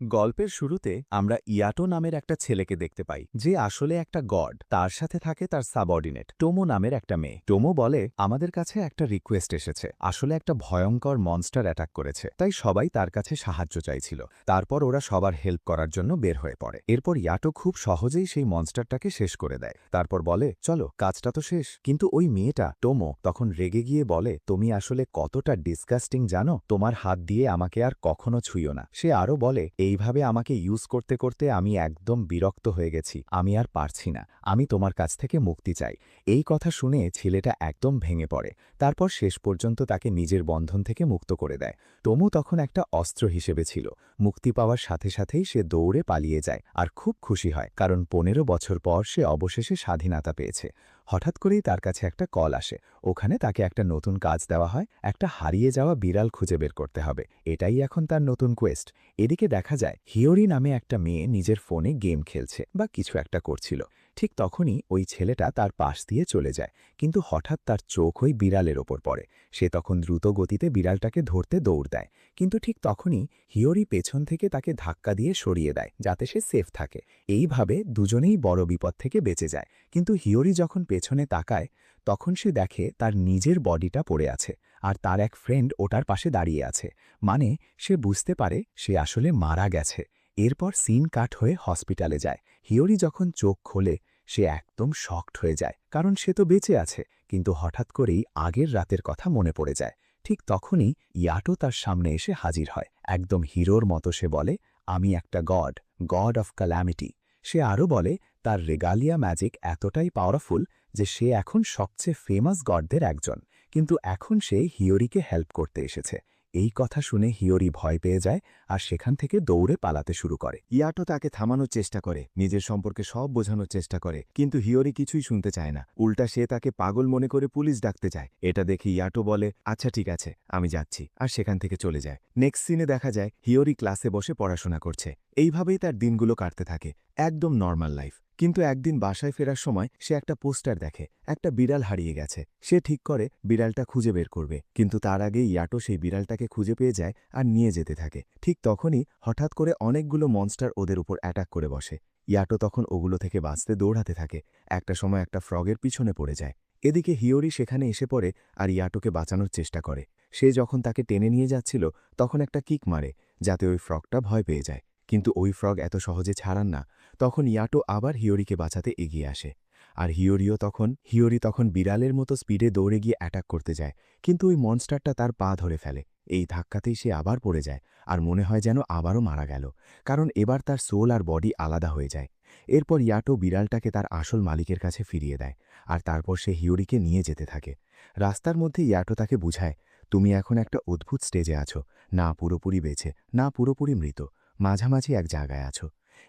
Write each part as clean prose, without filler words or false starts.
গল্পের শুরুতে আমরা ইয়াটো নামের একটা ছেলেকে দেখতে পাই যে আসলে একটা গড। তার সাথে থাকে তার সাবঅর্ডিনেট টোমো নামের একটা মেয়ে। টোমো বলে, আমাদের কাছে একটা রিকোয়েস্ট এসেছে, আসলে একটা ভয়ঙ্কর মনস্টার অ্যাটাক করেছে, তাই সবাই তার কাছে সাহায্য চাইছিল। তারপর ওরা সবার হেল্প করার জন্য বের হয়ে পড়ে। এরপর ইয়াটো খুব সহজেই সেই মনস্টারটাকে শেষ করে দেয়। তারপর বলে, চলো কাজটা তো শেষ। কিন্তু ওই মেয়েটা টোমো তখন রেগে গিয়ে বলে, তুমি আসলে কতটা ডিসগাস্টিং জানো, তোমার হাত দিয়ে আমাকে আর কখনো ছুঁয়ো না। সে আরও বলে, এইভাবে আমাকে ইউজ করতে করতে আমি একদম বিরক্ত হয়ে গেছি, আমি আর পারছি না, আমি তোমার কাছ থেকে মুক্তি চাই। এই কথা শুনে ছেলেটা একদম ভেঙে পড়ে। তারপর শেষ পর্যন্ত তাকে নিজের বন্ধন থেকে মুক্ত করে দেয়। তমু তখন একটা অস্ত্র হিসেবে ছিল। মুক্তি পাওয়ার সাথে সাথেই সে দৌড়ে পালিয়ে যায় আর খুব খুশি হয়, কারণ 15 বছর পর সে অবশেষে স্বাধীনতা পেয়েছে। হঠাৎ করেই তার কাছে একটা কল আসে। ওখানে তাকে একটা নতুন কাজ দেওয়া হয়, একটা হারিয়ে যাওয়া বিড়াল খুঁজে বের করতে হবে। এটাই এখন তার নতুন কোয়েস্ট। এদিকে দেখা যায় হিওরি নামে একটা মেয়ে নিজের ফোনে গেম খেলছে বা কিছু একটা করছিল। ঠিক তখনই ওই ছেলেটা তার পাশ দিয়ে চলে যায়, কিন্তু হঠাৎ তার চোখ ওই বিড়ালের ওপর পড়ে। সে তখন দ্রুত গতিতে বিড়ালটাকে ধরতে দৌড় দেয়, কিন্তু ঠিক তখনই হিওরি পেছন থেকে তাকে ধাক্কা দিয়ে সরিয়ে দেয় যাতে সে সেফ থাকে। এইভাবে দুজনেই বড় বিপদ থেকে বেঁচে যায়। কিন্তু হিওরি যখন পেছনে তাকায়, তখন সে দেখে তার নিজের বডিটা পড়ে আছে, আর তার এক ফ্রেন্ড ওটার পাশে দাঁড়িয়ে আছে। মানে সে বুঝতে পারে সে আসলে মারা গেছে। এরপর সিন কাট হয়ে হসপিটালে যায়। হিওরি যখন চোখ খোলে, সে একদম শকড হয়ে যায়, কারণ সে তো বেঁচে আছে। কিন্তু হঠাৎ করেই আগের রাতের কথা মনে পড়ে যায়। ঠিক তখনই ইয়াটো তার সামনে এসে হাজির হয়। একদম হিরোর মতো সে বলে, আমি একটা গড, গড অফ ক্যালামিটি। সে আরও বলে, তার রেগালিয়া ম্যাজিক এতটাই পাওয়ারফুল যে সে এখন সবচেয়ে ফেমাস গডদের একজন। কিন্তু এখন সে হিওরিকে হেল্প করতে এসেছে। এই কথা শুনে হিওরি ভয় পেয়ে যায় আর সেখান থেকে দৌড়ে পালাতে শুরু করে। ইয়াটো তাকে থামানোর চেষ্টা করে, নিজের সম্পর্কে সব বোঝানোর চেষ্টা করে, কিন্তু হিওরি কিছুই শুনতে চায় না। উল্টা সে তাকে পাগল মনে করে পুলিশ ডাকতে চায়। এটা দেখে ইয়াটো বলে, আচ্ছা ঠিক আছে, আমি যাচ্ছি, আর সেখান থেকে চলে যায়। নেক্সট সিনে দেখা যায় হিওরি ক্লাসে বসে পড়াশোনা করছে। এইভাবেই তার দিনগুলো কাটতে থাকে, একদম নর্মাল লাইফ। কিন্তু একদিন বাসায় ফেরার সময় সে একটা পোস্টার দেখে, একটা বিড়াল হারিয়ে গেছে। সে ঠিক করে বিড়ালটা খুঁজে বের করবে, কিন্তু তার আগে ইয়াটো সেই বিড়ালটাকে খুঁজে পেয়ে যায় আর নিয়ে যেতে থাকে। ঠিক তখনই হঠাৎ করে অনেকগুলো মনস্টার ওদের উপর অ্যাটাক করে বসে। ইয়াটো তখন ওগুলো থেকে বাঁচতে দৌড়াতে থাকে। একটা সময় একটা ফ্রগের পিছনে পড়ে যায়। এদিকে হিওরি সেখানে এসে পড়ে আর ইয়াটোকে বাঁচানোর চেষ্টা করে। সে যখন তাকে টেনে নিয়ে যাচ্ছিল, তখন একটা কিক মারে, যাতে ওই ফ্রগটা ভয় পেয়ে যায়। কিন্তু ওই ফ্রগ এত সহজে ছাড়ান না। তখন ইয়াটো আবার হিওরিকে বাঁচাতে এগিয়ে আসে। আর হিওরি তখন বিড়ালের মতো স্পিডে দৌড়ে গিয়ে অ্যাটাক করতে যায়, কিন্তু ওই মনস্টারটা তার পা ধরে ফেলে। এই ধাক্কাতেই সে আবার পড়ে যায়, আর মনে হয় যেন আবারও মারা গেল, কারণ এবার তার সোল আর বডি আলাদা হয়ে যায়। এরপর ইয়াটো বিড়ালটাকে তার আসল মালিকের কাছে ফিরিয়ে দেয়, আর তারপর সে হিওরিকে নিয়ে যেতে থাকে। রাস্তার মধ্যে ইয়াটো তাকে বুঝায়, তুমি এখন একটা অদ্ভুত স্টেজে আছো, না পুরোপুরি বেঁচে, না পুরোপুরি মৃত, মাঝামাঝি এক জায়গায় আছো।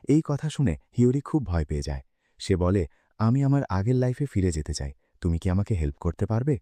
এই কথা শুনে হিওরি খুব ভয় পেয়ে যায়। সে বলে, আমি আমার আগের লাইফে ফিরে যেতে চাই, তুমি কি আমাকে হেল্প করতে পারবে?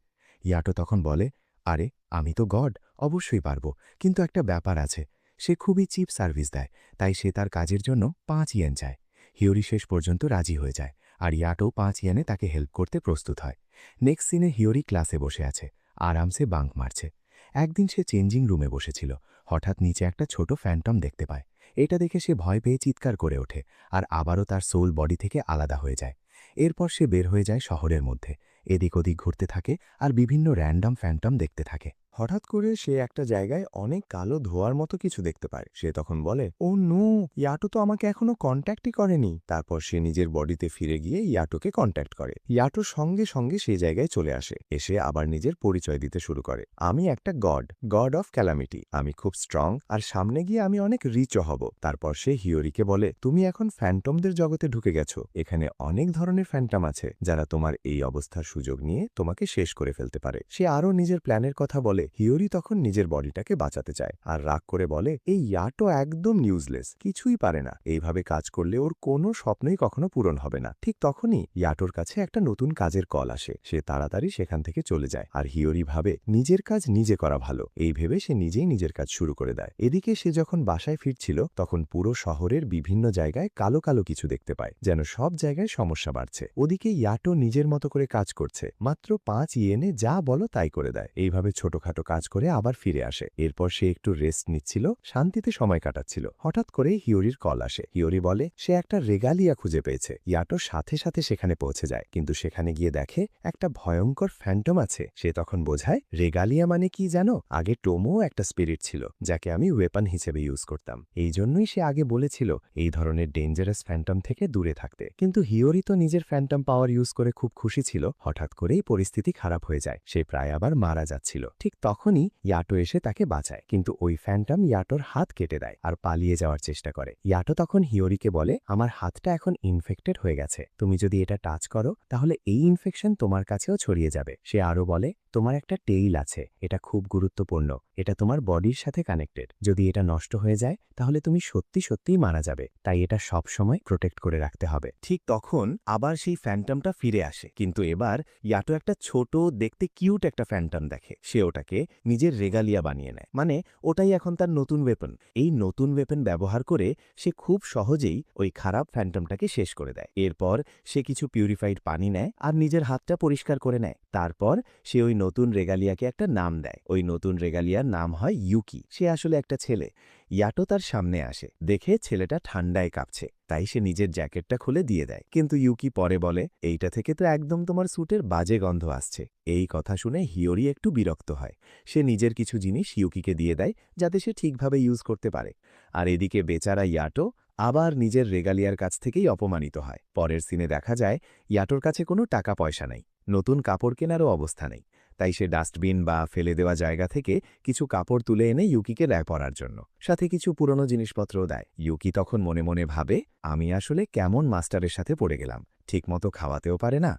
ইয়াটো তখন বলে, আরে আমি তো গড, অবশ্যই পারবো, কিন্তু একটা ব্যাপার আছে। সে খুবই চিপ সার্ভিস দেয়, তাই সে তার কাজের জন্য 5 ইয়েন চায়। হিওরি শেষ পর্যন্ত রাজি হয়ে যায়, আর ইয়াটো 5 ইয়েনে তাকে হেল্প করতে প্রস্তুত হয়। নেক্সট সিনে হিওরি ক্লাসে বসে আছে, আরামসে বাঙ্ক মারছে। একদিন সে চেঞ্জিং রুমে বসেছিল, হঠাৎ নিচে একটা ছোট ফ্যান্টম দেখতে পায়। এটা দেখে সে ভয় পেয়ে চিৎকার করে ওঠে, আর আবারও তার সোল বডি থেকে আলাদা হয়ে যায়। এরপর সে বের হয়ে যায় শহরের মধ্যে, এদিক ওদিক ঘুরতে থাকে আর বিভিন্ন র্যান্ডম ফ্যান্টম দেখতে থাকে। হঠাৎ করে সে একটা জায়গায় অনেক কালো ধোঁয়ার মতো কিছু দেখতে পায়। সে তখন বলে, ও নো, ইয়াটো তো আমাকে এখনো কন্ট্যাক্টই করেনি। তারপর সে নিজের বডিতে ফিরে গিয়ে ইয়াটোকে কন্ট্যাক্ট করে। ইয়াটো সঙ্গে সঙ্গে সেই জায়গায় চলে আসে, এসে আবার নিজের পরিচয় দিতে শুরু করে। আমি একটা গড, গড অফ ক্যালামিটি, আমি খুব স্ট্রং, আর সামনে গিয়ে আমি অনেক রিচও হব। তারপর সে হিওরিকে বলে, তুমি এখন ফ্যান্টমদের জগতে ঢুকে গেছো, এখানে অনেক ধরনের ফ্যান্টম আছে যারা তোমার এই অবস্থার সুযোগ নিয়ে তোমাকে শেষ করে ফেলতে পারে। সে আরও নিজের প্ল্যানের কথা বলে। হিওরি তখন নিজের বডিটাকে বাঁচাতে চায়, আর রাগ করে বলে, এই ইয়াটো একদম ইউজলেস, কিছুই পারে না, এইভাবে কাজ করলে ওর কোনো স্বপ্নই কখনো পূরণ হবে না। ঠিক তখনই ইয়াটোর কাছে একটা নতুন কাজের কল আসে। সে তাড়াতাড়ি সেখান থেকে চলে যায়, আর হিওরি ভাবে নিজের কাজ নিজে করা ভালো। এই ভেবে সে নিজেই নিজের কাজ শুরু করে দেয়। এদিকে সে যখন বাসায় ফিরছিল, তখন পুরো শহরের বিভিন্ন জায়গায় কালো কালো কিছু দেখতে পায়, যেন সব জায়গায় সমস্যা বাড়ছে। ওদিকে ইয়াটো নিজের মতো করে কাজ করছে, মাত্র 5 ইয়েনে যা বলো তাই করে দেয়। এইভাবে ছোটখাটো ইয়াটো কাজ করে আবার ফিরে আসে। এরপর সে একটু রেস্ট নিচ্ছিল, শান্তিতে সময় কাটাচ্ছিল। হঠাৎ করে হিওরির কল আসে। হিওরি বলে সে একটা রেগালিয়া খুঁজে পেয়েছে। ইয়াটো সাথে সাথে সেখানে পৌঁছে যায়, কিন্তু সেখানে গিয়ে দেখে একটা ভয়ঙ্কর ফ্যান্টম আছে। সে তখন বোঝায় রেগালিয়া মানে কি জানো, আগে টোমো একটা স্পিরিট ছিল যাকে আমি ওয়েপন হিসেবে ইউজ করতাম। এই জন্যই সে আগে বলেছিল এই ধরনের ডেঞ্জারাস ফ্যান্টম থেকে দূরে থাকতে। কিন্তু হিওরি তো নিজের ফ্যান্টম পাওয়ার ইউজ করে খুব খুশি ছিল। হঠাৎ করেই পরিস্থিতি খারাপ হয়ে যায়, সে প্রায় আবার মারা যাচ্ছিল। ঠিক তখনই ইয়াটো এসে তাকে বাঁচায়, কিন্তু ওই ফ্যান্টম ইয়াটোর হাত কেটে দেয় আর পালিয়ে যাওয়ার চেষ্টা করে। ইয়াটো তখন হিওরিকে বলে আমার হাতটা এখন ইনফেক্টেড হয়ে গেছে, তুমি যদি এটা টাচ করো তাহলে এই ইনফেকশন তোমার কাছেও ছড়িয়ে যাবে। সে আরও বলে তোমার একটা টেইল আছে, এটা খুব গুরুত্বপূর্ণ, এটা তোমার বডির সাথে কানেক্টেড, যদি এটা নষ্ট হয়ে যায় তাহলে তুমি সত্যি সত্যিই মারা যাবে, তাই এটা সব সময় প্রোটেক্ট করে রাখতে হবে। ঠিক তখন আবার সেই ফ্যান্টমটা ফিরে আসে, কিন্তু এবার ইয়াটো একটা ছোট দেখতে কিউট একটা ফ্যান্টম দেখে। সে ওটাকে নিজের রেগালিয়া বানিয়ে নেয়, মানে ওটাই এখন তার নতুন ওয়েপন। এই নতুন ওয়েপন ব্যবহার করে সে খুব সহজেই ওই খারাপ ফ্যান্টমটাকে শেষ করে দেয়। এরপর সে কিছু পিউরিফাইড পানি নেয় আর নিজের হাতটা পরিষ্কার করে নেয়। তারপর সে ওই নতুন রেগালিয়াকে একটা নাম দেয়। ওই নতুন রেগালিয়ার নাম হয় ইউকি। সে আসলে একটা ছেলে। ইয়াটো তার সামনে আসে, দেখে ছেলেটা ঠান্ডায় কাঁপছে, তাই সে নিজের জ্যাকেটটা খুলে দিয়ে দেয়। কিন্তু ইউকি পরে বলে এইটা থেকে তো একদম তোমার স্যুটের বাজে গন্ধ আসছে। এই কথা শুনে হিওরি একটু বিরক্ত হয়। সে নিজের কিছু জিনিস ইউকিকে দিয়ে দেয় যাতে সে ঠিকভাবে ইউজ করতে পারে। আর এদিকে বেচারা ইয়াটো আবার নিজের রেগালিয়ার কাছ থেকেই অপমানিত হয়। পরের সিনে দেখা যায় ইয়াটোর কাছে কোনো টাকা পয়সা নেই, নতুন কাপড় কেনারও অবস্থা নেই। তাই সে ডাস্টবিন বা ফেলে দেওয়া জায়গা থেকে কিছু কাপড় তুলে এনে ইউকিকে দেয় পরার জন্য, সাথে কিছু পুরনো জিনিসপত্রও দেয়। ইউকি তখন মনে মনে ভাবে আমি আসলে কেমন মাস্টারের সাথে পড়ে গেলাম, ঠিকমতো খাওয়াতেও পারে না।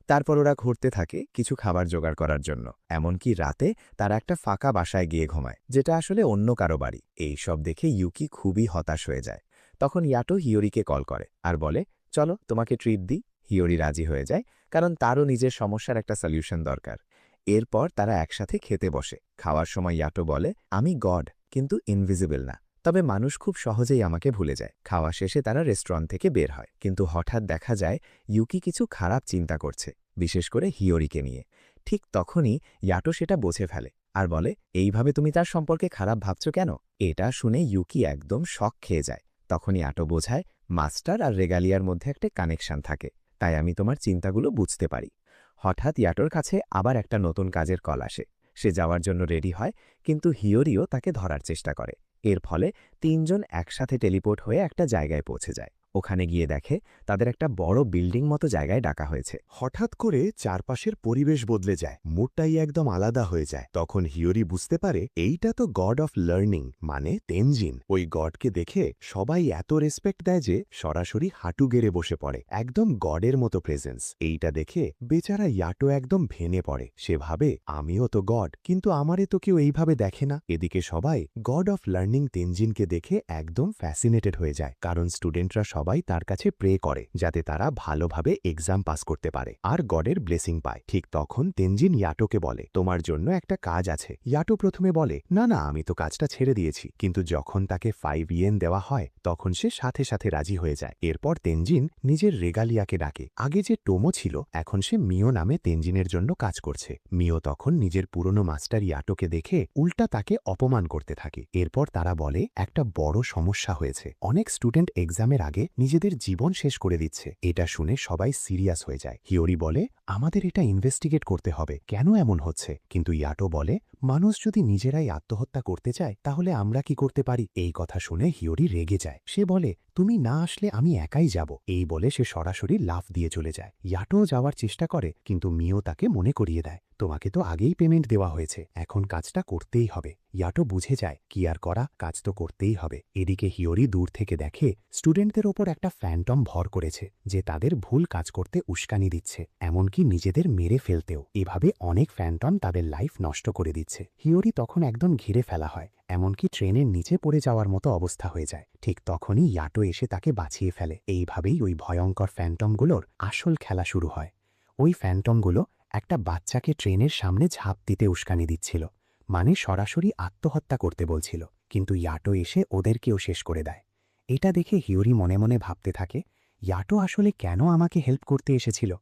তারপর ওরা ঘুরতে থাকে কিছু খাবার জোগাড় করার জন্য। এমনকি রাতে তারা একটা ফাঁকা বাসায় গিয়ে ঘুমায়, যেটা আসলে অন্য কারো বাড়ি। এইসব দেখে ইউকি খুবই হতাশ হয়ে যায়। তখন ইয়াটো হিওরিকে কল করে আর বলে চলো তোমাকে ট্রিট দিই। হিওরি রাজি হয়ে যায়, কারণ তারও নিজের সমস্যার একটা সলিউশন দরকার। এরপর তারা একসাথে খেতে বসে। খাওয়ার সময় ইয়াটো বলে আমি গড, কিন্তু ইনভিজিবল না, তবে মানুষ খুব সহজেই আমাকে ভুলে যায়। খাওয়া শেষে তারা রেস্টুরেন্ট থেকে বের হয়, কিন্তু হঠাৎ দেখা যায় ইউকি কিছু খারাপ চিন্তা করছে, বিশেষ করে হিওরিকে নিয়ে। ঠিক তখনই ইয়াটো সেটা বুঝে ফেলে আর বলে এইভাবে তুমি তার সম্পর্কে খারাপ ভাবছ কেন। এটা শুনে ইউকি একদম শক খেয়ে যায়। তখনই ইয়াটো বোঝায় মাস্টার আর রেগালিয়ার মধ্যে একটা কানেকশন থাকে, তাই আমি তোমার চিন্তাগুলো বুঝতে পারি। হঠাৎ ইয়াটোর কাছে আবার একটা নতুন কাজের কল আসে। সে যাওয়ার জন্য রেডি হয়, কিন্তু হিওরিও তাকে ধরার চেষ্টা করে। এর ফলে তিনজন একসাথে টেলিপোর্ট হয়ে একটা জায়গায় পৌঁছে যায়। ওখানে গিয়ে দেখে তাদের একটা বড় বিল্ডিং মতো জায়গায় ডাকা হয়েছে। হঠাৎ করে চারপাশের পরিবেশ বদলে যায়, মুডটাই একদম আলাদা হয়ে যায়। তখন হিওরি বুঝতে পারে এইটা তো গড অফ লার্নিং, মানে তেনজিন। ওই গডকে দেখে সবাই এত রেসপেক্ট দেয় যে সরাসরি হাঁটু গেড়ে বসে পড়ে, একদম গডের মতো প্রেজেন্স। এইটা দেখে বেচারা ইয়াটো একদম ভেঙে পড়ে। সে ভাবে আমিও তো গড, কিন্তু আমারে তো কেউ এইভাবে দেখে না। এদিকে সবাই গড অফ লার্নিং তেনজিনকে দেখে একদম ফ্যাসিনেটেড হয়ে যায়, কারণ স্টুডেন্টরা সবাই তার কাছে প্রে করে যাতে তারা ভালোভাবে এক্সাম পাস করতে পারে আর গডের ব্লেসিং পায়। ঠিক তখন তেনজিন ইয়াটোকে বলে তোমার জন্য একটা কাজ আছে। ইয়াটো প্রথমে বলে না না, আমি তো কাজটা ছেড়ে দিয়েছি, কিন্তু যখন তাকে 5 ইয়েন দেওয়া হয় তখন সে সাথে সাথে রাজি হয়ে যায়। এরপর তেনজিন নিজের রেগালিয়াকে ডাকে। আগে যে টোমো ছিল এখন সে মিও নামে তেনজিনের জন্য কাজ করছে। মিও তখন নিজের পুরনো মাস্টার ইয়াটোকে দেখে উল্টা তাকে অপমান করতে থাকে। এরপর তারা বলে একটা বড় সমস্যা হয়েছে, অনেক স্টুডেন্ট এক্সামের আগে নিজেদের জীবন শেষ করে দিচ্ছে। এটা শুনে সবাই সিরিয়াস হয়ে যায়। হিওরি বলে আমাদের এটা ইনভেস্টিগেট করতে হবে, কেন এমন হচ্ছে। কিন্তু ইয়াটো বলে মানুষ যদি নিজেরাই আত্মহত্যা করতে চায় তাহলে আমরা কি করতে পারি। এই কথা শুনে হিওরি রেগে যায়। সে বলে তুমি না আসলে আমি একাই যাব। এই বলে সে সরাসরি লাফ দিয়ে চলে যায়। ইয়াটো যাওয়ার চেষ্টা করে, কিন্তু মিও তাকে মনে করিয়ে দেয় তোমাকে তো আগেই পেমেন্ট দেওয়া হয়েছে, এখন কাজটা করতেই হবে। ইয়াটো বুঝে যায় কি আর করা, কাজ তো করতেই হবে। এদিকে হিওরি দূর থেকে দেখে স্টুডেন্টদের ওপর একটা ফ্যান্টম ভর করেছে, যে তাদের ভুল কাজ করতে উস্কানি দিচ্ছে, এমনকি নিজেদের মেরে ফেলতেও। এভাবে অনেক ফ্যান্টম তাদের লাইফ নষ্ট করে দিচ্ছে। হিওরি তখন একদম ঘিরে ফেলা হয়, এমনকি ট্রেনের নিচে পড়ে যাওয়ার মতো অবস্থা হয়ে যায়। ঠিক তখনই ইয়াটো এসে তাকে বাঁচিয়ে ফেলে। এইভাবেই ওই ভয়ঙ্কর ফ্যান্টমগুলোর আসল খেলা শুরু হয়। ওই ফ্যান্টমগুলো একটা বাচ্চাকে ট্রেনের সামনে ঝাঁপ দিতে উস্কানি দিচ্ছিল, মানে সরাসরি আত্মহত্যা করতে বলছিল। কিন্তু ইয়াটো এসে ওদেরকেও শেষ করে দেয়। এটা দেখে হিওরি মনে মনে ভাবতে থাকে ইয়াটো আসলে কেন আমাকে হেল্প করতে এসেছিল।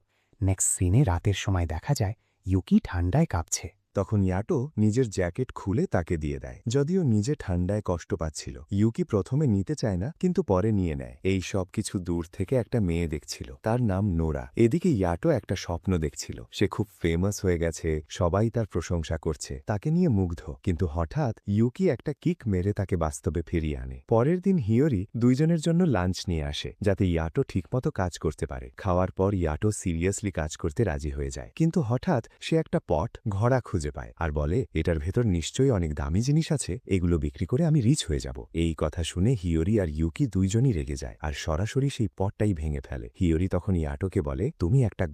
নেক্সট সিনে রাতের সময় দেখা যায় ইউকি ঠান্ডায় কাঁপছে। তখন ইয়াটো নিজের জ্যাকেট খুলে তাকে দিয়ে দেয়, যদিও নিজে ঠান্ডায় কষ্ট পাচ্ছিল। ইউকি প্রথমে নিতে চায় না, কিন্তু পরে নিয়ে নেয়। এই সব কিছু দূর থেকে একটা মেয়ে দেখছিল, তার নাম নোরা। এদিকে ইয়াটো একটা স্বপ্ন দেখছিল, সে খুব ফেমাস হয়ে গেছে, সবাই তার প্রশংসা করছে, তাকে নিয়ে মুগ্ধ। কিন্তু হঠাৎ ইউকি একটা কিক মেরে তাকে বাস্তবে ফিরিয়ে আনে। পরের দিন হিয়োরি দুইজনের জন্য লাঞ্চ নিয়ে আসে, যাতে ইয়াটো ঠিকমতো কাজ করতে পারে। খাওয়ার পর ইয়াটো সিরিয়াসলি কাজ করতে রাজি হয়ে যায়, কিন্তু হঠাৎ সে একটা ঘড়া খুঁজে পায় আর বলে, এটার ভেতর নিশ্চয়ই অনেক দামি জিনিস আছে, এগুলো বিক্রি করে আমি রিচ হয়ে যাব। এই কথা শুনে হিয়োরি আর ইউকি দুইজনই রেগে যায় আর সরাসরি সেই পটটাই ভেঙে ফেলে। হিয়োরি তখন ইয়াটোকে বলে, তুমি একটা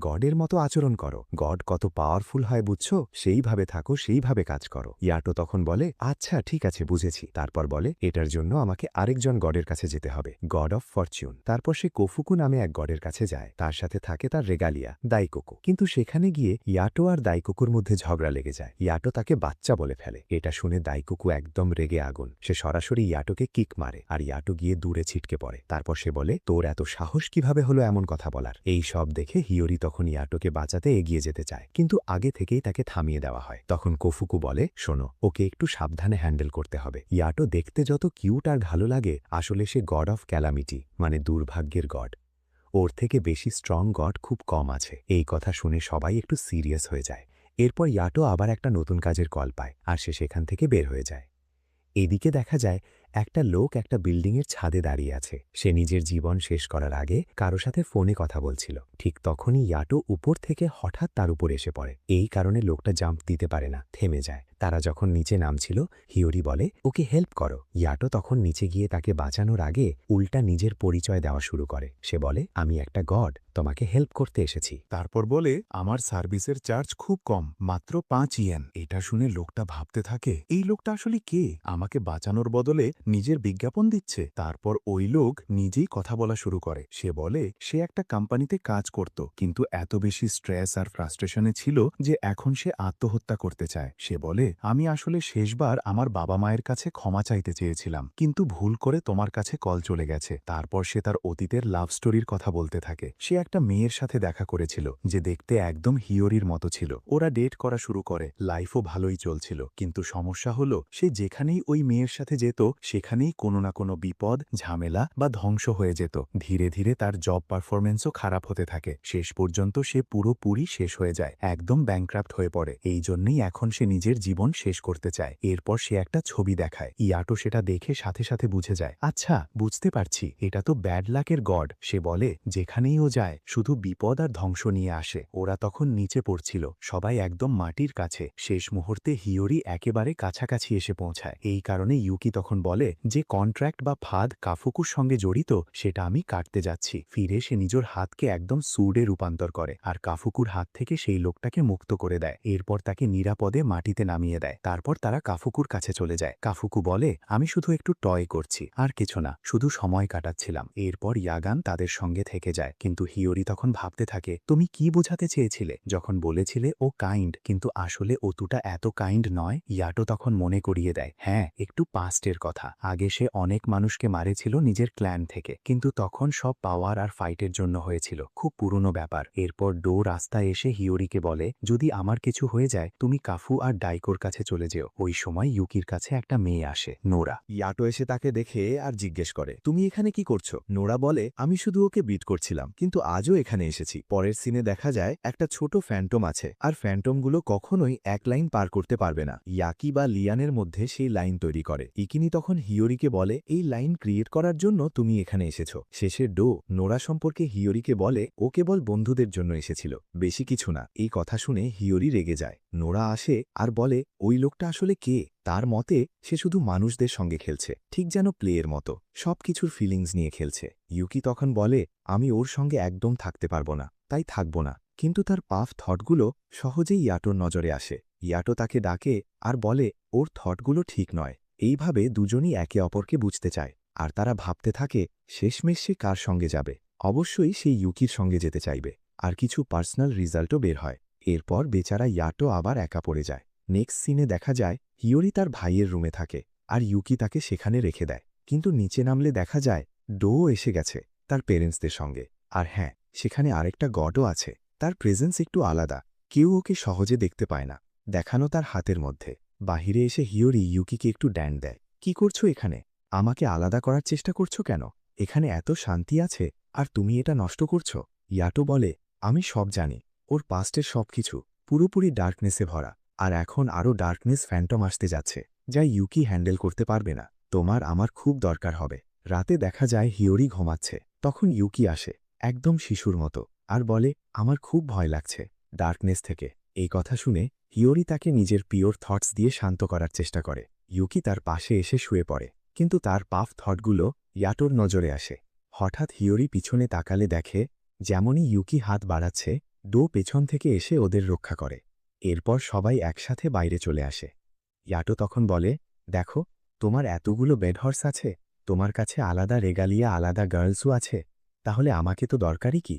গডের মতো আচরণ করো, গড কত পাওয়ারফুল হয় বুঝছো, সেইভাবে থাকো, সেইভাবে কাজ করো। ইয়াটো তখন বলে, আচ্ছা ঠিক আছে, বুঝেছি। তারপর বলে, এটার জন্য আমাকে আরেকজন গডের কাছে যেতে হবে, গড অফ ফরচুন। তারপর সে কোফুকু নামে এক গডের কাছে যায়, তার সাথে থাকে তার রেগালিয়া দাইকোকো। কিন্তু সেখানে গিয়ে ইয়াটো আর দাইকোকুর মধ্যে ঝগড়া লেগে যায়। ইয়াটো তাকে বাচ্চা বলে ফেলে। এটা শুনে দাইকোকু একদম রেগে আগুন, সে সরাসরি ইয়াটোকে কিক মারে আর ইয়াটো গিয়ে দূরে ছিটকে পড়ে। তারপর সে বলে, তোর এত সাহস কিভাবে হলো এমন কথা বলার। এই সব দেখে হিয়োরি তখন ইয়াটোকে বাঁচাতে এগিয়ে যেতে চায়, কিন্তু আগে থেকেই তাকে থামিয়ে দেওয়া হয়। তখন কোফুকু বলে, শোনো, ওকে একটু সাবধানে হ্যান্ডেল করতে হবে। ইয়াটো দেখতে যত কিউট আর ভালো লাগে, আসলে সে গড অফ ক্যালামিটি, মানে দুর্ভাগ্যের গড। ওর থেকে বেশি স্ট্রং গড খুব কম আছে। এই কথা শুনে সবাই একটু সিরিয়াস হয়ে যায়। এরপর ইয়াটো আবার একটা নতুন কাজের কল পায় আর সে সেখান থেকে বের হয়ে যায়। এদিকে দেখা যায় একটা লোক একটা বিল্ডিংয়ের ছাদে দাঁড়িয়ে আছে। সে নিজের জীবন শেষ করার আগে কারো সাথে ফোনে কথা বলছিল। ঠিক তখনই ইয়াটো উপর থেকে হঠাৎ তার উপর এসে পড়ে। এই কারণে লোকটা জাম্প দিতে পারে না, থেমে যায়। তারা যখন নিচে নামছিল, হিয়োরি বলে, ওকে হেল্প করো। ইয়াটো তখন নিচে গিয়ে তাকে বাঁচানোর আগে উল্টা নিজের পরিচয় দেওয়া শুরু করে। সে বলে, আমি একটা গড, তোমাকে হেল্প করতে এসেছি। তারপর বলে, আমার সার্ভিসের চার্জ খুব কম, মাত্র 5 ইয়েন। এটা শুনে লোকটা ভাবতে থাকে, এই লোকটা আসলে কে, আমাকে বাঁচানোর বদলে নিজের বিজ্ঞাপন দিচ্ছে। তারপর ওই লোক নিজেই কথা বলা শুরু করে। সে বলে, সে একটা কোম্পানিতে কাজ করত, কিন্তু এত বেশি স্ট্রেস আর ফ্রাস্ট্রেশনে ছিল যে এখন সে আত্মহত্যা করতে চায়। সে বলে, আমি আসলে শেষবার আমার বাবা মায়ের কাছে ক্ষমা চাইতে চেয়েছিলাম, কিন্তু ভুল করে তোমার কাছে কল চলে গেছে। তারপর সে তার অতীতের লাভ স্টোরির কথা বলতে থাকে। সে একটা মেয়ের সাথে দেখা করেছিল যে দেখতে একদম হিয়োরির মতো ছিল। ওরা ডেট করা শুরু করে, লাইফও ভালোই চলছিল। কিন্তু সমস্যা হলো, সে যেখানেই ওই মেয়ের সাথে যেত সেখানেই কোনো না কোনো বিপদ, ঝামেলা বা ধ্বংস হয়ে যেত। ধীরে ধীরে তার জব পারফরমেন্সও খারাপ হতে থাকে। শেষ পর্যন্ত সে পুরোপুরি শেষ হয়ে যায়, একদম ব্যাংক্রাফট হয়ে পড়ে। এই জন্যই এখন সে নিজের জীবন শেষ করতে চায়। এরপর সে একটা ছবি দেখায়। ইয়াটো সেটা দেখে সাথে সাথে বুঝে যায়, আচ্ছা বুঝতে পারছি, এটা তো ব্যাড লাকের গড। সে বলে, যেখানেই ও যায় শুধু বিপদ আর ধ্বংস নিয়ে আসে। ওরা তখন নিচে পড়ছিল, সবাই একদম মাটির কাছে। শেষ মুহূর্তে হিয়োরি একেবারে কাছাকাছি এসে পৌঁছায়। এই কারণে ইউকি তখন বলে, যে কন্ট্রাক্ট বা ফাঁদ কাফুকুর সঙ্গে জড়িত সেটা আমি কাটতে যাচ্ছি। ফিরে সে নিজের হাতকে একদম সুডে রূপান্তর করে আর কাফুকুর হাত থেকে সেই লোকটাকে মুক্ত করে দেয়। এরপর তাকে নিরাপদে মাটিতে নামিয়ে দেয়। তারপর তারা কাফুকুর কাছে চলে যায়। কাফুকু বলে, আমি শুধু একটু টয় করছি, আর কিছু না, শুধু সময় কাটাচ্ছিলাম। এরপর ইয়াগান তাদের সঙ্গে থেকে যায়। কিন্তু হিয়োরি তখন ভাবতে থাকে, তুমি কি বোঝাতে চেয়েছিলে যখন বলেছিলে ও কাইন্ড, কিন্তু আসলে অতুটা এত কাইন্ড নয়। ইয়াটো তখন মনে করিয়ে দেয়, হ্যাঁ, একটু পাস্টের কথা। আগে সে অনেক মানুষকে মারেছিল নিজের ক্ল্যান থেকে, কিন্তু তখন সব পাওয়ার আর ফাইটের জন্য হয়েছিল, খুব পুরনো ব্যাপার। এরপর ডো রাস্তায় এসে হিয়োরিকে বলে, যদি আমার কিছু হয়ে যায় তুমি কাফু আর ডাইকোর কাছে চলে যেও। ওই সময় ইউকির কাছে একটা মেয়ে আসে, নোরা। ইয়াটো এসে তাকে দেখে আর জিজ্ঞেস করে, তুমি এখানে কি করছো? নোরা বলে, আমি শুধু ওকে বিট করছিলাম, কিন্তু আজও এখানে এসেছি। পরের সিনে দেখা যায় একটা ছোট ফ্যান্টম আছে, আর ফ্যান্টমগুলো কখনোই এক লাইন পার করতে পারবে না। ইয়াকি বা লিয়ানের মধ্যে সেই লাইন তৈরি করে। ইকিনি তখন হিয়োরিকে বলে, এই লাইন ক্রিয়েট করার জন্য তুমি এখানে এসেছো। শেষে ডো নোরা সম্পর্কে হিয়োরিকে বলে, ও কেবল বন্ধুদের জন্য এসেছিল, বেশি কিছু না। এই কথা শুনে হিয়োরি রেগে যায়। নোরা আসে আর বলে, ওই লোকটা আসলে কে? তার মতে সে শুধু মানুষদের সঙ্গে খেলছে, ঠিক যেন প্লেয়ের মতো, সবকিছুর ফিলিংস নিয়ে খেলছে। ইউকি তখন বলে, আমি ওর সঙ্গে একদম থাকতে পারবো না, তাই থাকবো না। কিন্তু তার পাফ থটগুলো সহজেই ইয়াটোর নজরে আসে। ইয়াটো তাকে ডাকে আর বলে, ওর থটগুলো ঠিক নয়। এইভাবে দুজনই একে অপরকে বুঝতে চায়, আর তারা ভাবতে থাকে শেষমেশ সে কার সঙ্গে যাবে। অবশ্যই সে ইউকির সঙ্গে যেতে চাইবে। আর কিছু পার্সোনাল রিজাল্টও বের হয়। এরপর বেচারা ইয়াটো আবার একা পড়ে যায়। নেক্সট সিনে দেখা যায় হিয়োরি তার ভাইয়ের রুমে থাকে, আর ইউকি তাকে সেখানে রেখে দেয়। কিন্তু নিচে নামলে দেখা যায় ডো এসে গেছে তার পেরেন্টসদের সঙ্গে। আর হ্যাঁ, সেখানে আরেকটা গডও আছে। তার প্রেজেন্স একটু আলাদা, কেউ ওকে সহজে দেখতে পায় না। দেখানো তার হাতের মধ্যে। বাহিরে এসে হিয়োরি ইউকিকে একটু ড্যান দেয়। কি করছো এখানে? আমাকে আলাদা করার চেষ্টা করছো কেন? এখানে এত শান্তি আছে আর তুমি এটা নষ্ট করছো। ইয়াটো বলে, আমি সব জানি। ওর পাস্টের সবকিছু পুরোপুরি ডার্কনেসে ভরা, আর এখন আরও ডার্কনেস ফ্যান্টম আসতে যাচ্ছে, যা ইউকি হ্যান্ডেল করতে পারবে না। তোমার আমার খুব দরকার হবে। রাতে দেখা যায় হিয়োরি ঘুমাচ্ছে, তখন ইউকি আসে, একদম শিশুর মতো, আর বলে, আমার খুব ভয় লাগছে ডার্কনেস থেকে। এই কথা শুনে হিয়োরি তাকে নিজের পিওর থটস দিয়ে শান্ত করার চেষ্টা করে। ইউকি তার পাশে এসে শুয়ে পড়ে, কিন্তু তার পাফ থটগুলো ইয়াটোর নজরে আসে। হঠাৎ হিয়োরি পিছনে তাকালে দেখে, যেমনই ইউকি হাত বাড়াচ্ছে, ডো পেছন থেকে এসে ওদের রক্ষা করে। এরপর সবাই একসাথে বাইরে চলে আসে। ইয়াটো তখন বলে, দেখো, তোমার এতগুলো বেডহর্স আছে, তোমার কাছে আলাদা রেগালিয়া, আলাদা গার্লসও আছে, তাহলে আমাকে তো দরকারই কি?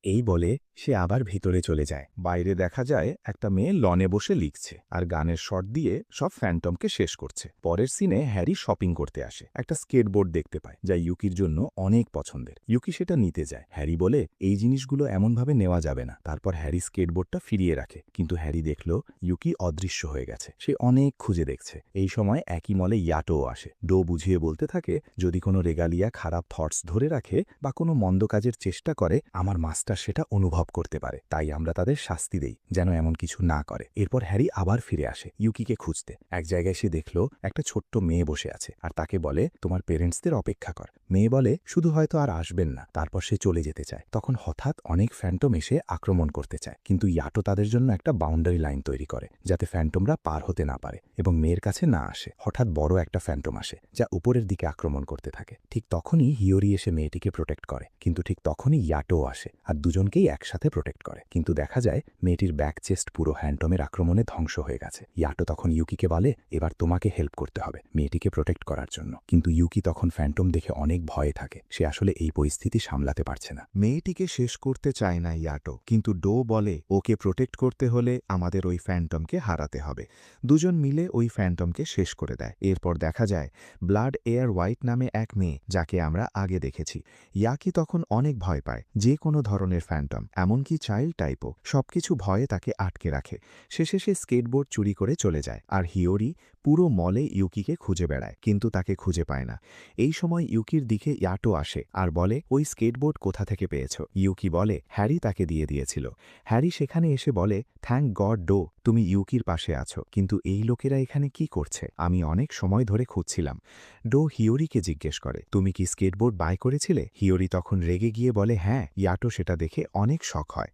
এই বলে সে আবার ভিতরে চলে যায়। বাইরে দেখা যায় একটা মেয়ে লনে বসে লিখছে আর গানের শট দিয়ে সব ফ্যান্টমকে শেষ করছে। পরের সিনে হ্যারি শপিং করতে আসে, একটা স্কেটবোর্ড দেখতে পায় যা ইউকির জন্য অনেক পছন্দের। ইউকি সেটা নিতে যায়। হ্যারি বলে, এই জিনিসগুলো এমনভাবে নেওয়া যাবে না। তারপর হ্যারি স্কেটবোর্ডটা ফিরিয়ে রাখে, কিন্তু হ্যারি দেখল ইউকি অদৃশ্য হয়ে গেছে। সে অনেক খুঁজে দেখছে। এই সময় একই মলে ইয়াটোও আসে। ডো বুঝিয়ে বলতে থাকে, যদি কোনো রেগালিয়া খারাপ থটস ধরে রাখে বা কোনো মন্দ কাজের চেষ্টা করে, আমার মাস্টার সেটা অনুভব করতে পারে, তাই আমরা তাদের শাস্তি দেই যেন এমন কিছু না করে। এরপর হ্যারি আবার ফিরে আসে ইউকিকে খুঁজতে। এক জায়গায় সে দেখল একটা ছোট্ট মেয়ে বসে আছে আর তাকে বলে, তোমার পেরেন্টসদের অপেক্ষা কর। মেয়ে বলে, শুধু হয়তো আর আসবেন না। তারপর সে চলে যেতে চায়। তখন হঠাৎ অনেক ফ্যান্টম এসে আক্রমণ করতে চায়, কিন্তু ইয়াটো তাদের জন্য একটা বাউন্ডারি লাইন তৈরি করে যাতে ফ্যান্টমরা পার হতে না পারে এবং মেয়ের কাছে না আসে। হঠাৎ বড় একটা ফ্যান্টম আসে যা উপরের দিকে আক্রমণ করতে থাকে। ঠিক তখনই হিয়োরি এসে মেয়েটিকে প্রোটেক্ট করে, কিন্তু ঠিক তখনই ইয়াটোও আসে আর দুজনকেই একসাথে প্রোটেক্ট করে। কিন্তু দেখা যায় মেয়েটির ব্যাক চেস্ট পুরো ফ্যান্টমের আক্রমণে ধ্বংস হয়ে গেছে। ইয়াটো তখন ইউকিকে বলে, এবার তোমাকে হেল্প করতে হবে মেয়েটিকে প্রোটেক্ট করার জন্য। কিন্তু ইউকি তখন ফ্যান্টম দেখে অনেক ভয়ে থাকে। সে আসলে এই পরিস্থিতি সামলাতে পারছে না। মেয়েটিকে শেষ করতে চায় না ইয়াটো, কিন্তু ডো বলে, ওকে প্রোটেক্ট করতে হলে আমাদের ওই ফ্যান্টমকে হারাতে হবে। দুজন মিলে ওই ফ্যান্টমকে শেষ করে দেয়। এরপর দেখা যায় ব্লাড এয়ার হোয়াইট নামে এক মেয়ে, যাকে আমরা আগে দেখেছি। ইয়াকি তখন অনেক ভয় পায় যে কোনো ধরনের ফ্যান্টম, এমনকি চাইল্ড টাইপও। সবকিছু ভয়ে তাকে আটকে রাখে। শেষে সে স্কেটবোর্ড চুরি করে চলে যায়, আর হিয়োরি পুরো মলে ইউকিকে খুঁজে বেড়ায়, কিন্তু তাকে খুঁজে পায় না। এই সময় ইউকির দিকে ইয়াটো আসে আর বলে, ওই স্কেটবোর্ড কোথা থেকে পেয়েছ? ইউকি বলে, হ্যারি তাকে দিয়ে দিয়েছিল। হ্যারি সেখানে এসে বলে, থ্যাংক গড ডো, তুমি ইউকির পাশে আছো, কিন্তু এই লোকেরা এখানে কি করছে? আমি অনেক সময় ধরে খুঁজছিলাম। ডো হিয়োরিকে জিজ্ঞেস করে, তুমি কি স্কেটবোর্ড বাই করেছিলে? হিয়োরি তখন রেগে গিয়ে বলে, হ্যাঁ। ইয়াটো সেটা দেখে অনেক শক হয়।